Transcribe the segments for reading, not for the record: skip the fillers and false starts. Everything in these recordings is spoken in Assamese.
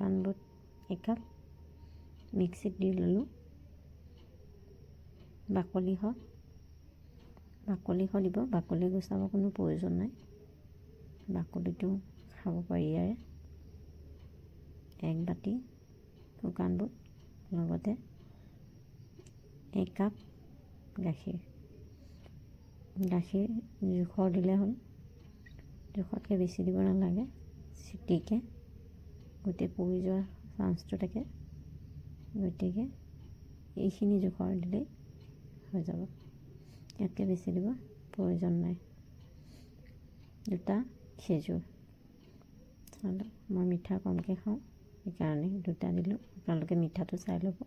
শুকান বুট একাপ মিক্সিত দি ল'লোঁ। বাকলি দিব, বাকলি গুচাব কোনো প্ৰয়োজন নাই, বাকলিটো খাব পাৰি ইয়াৰে। 1 বাটি শুকান বুট, লগতে 1 কাপ গাখীৰ জোখৰ দিলে হ'ল, জোখতকৈ বেছি দিব নালাগে। চিটিকৈ গোটেই পৰি যোৱা চান্সটো থাকে, গতিকে এইখিনি জোখৰ দিলেই হৈ যাব, ইয়াতকৈ বেছি দিব প্ৰয়োজন নাই। 2টা খেজুৰ, মই মিঠা কমকৈ খাওঁ সেইকাৰণে 2টা দিলোঁ। আপোনালোকে মিঠাটো চাই ল'ব,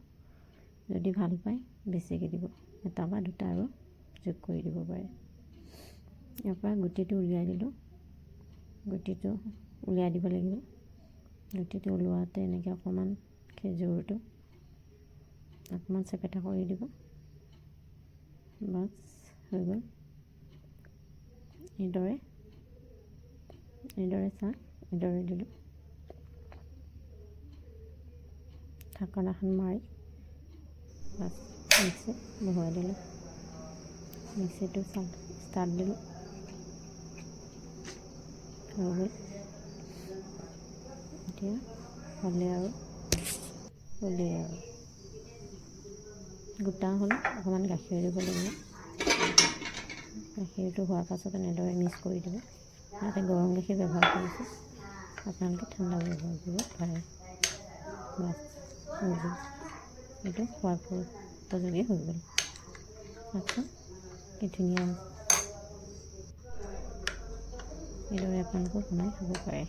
যদি ভাল পায় বেছিকৈ দিব, 1 বা 2টা আৰু যোগ কৰি দিব পাৰে। ইয়াৰ পৰা গুটিটো উলিয়াই দিলোঁ, গুটিটো উলিয়াই দিব লাগিব। গুটিটো ওলোৱাতে এনেকৈ অকণমান খেজুৰটো অকণমান চেপেটা কৰি দিব, বাছ হৈ গ'ল। এইদৰে দিলোঁ, ঢাকন এখন মাৰি বাছ মিক্সিত বহুৱাই দিলোঁ। মিক্সিটো ষ্টাৰ্ট দিলোঁ, হৈ গ'ল। এতিয়া হ'লে আৰু গোটা হ'ল, অকণমান গাখীৰ দিব লাগিব। গাখীৰটো হোৱাৰ পাছত এনেদৰে মিক্স কৰি দিব। ইয়াতে গৰম গাখীৰ ব্যৱহাৰ কৰিছোঁ, আপোনালোকে ঠাণ্ডা ব্যৱহাৰ কৰিব পাৰে। বাছ হৈ গ'ল, এইটো খোৱাৰ উপযোগী হৈ গ'ল। চাওকচোন কি ধুনীয়া, এইদৰে আপোনালোকেও বনাই খাব পাৰে।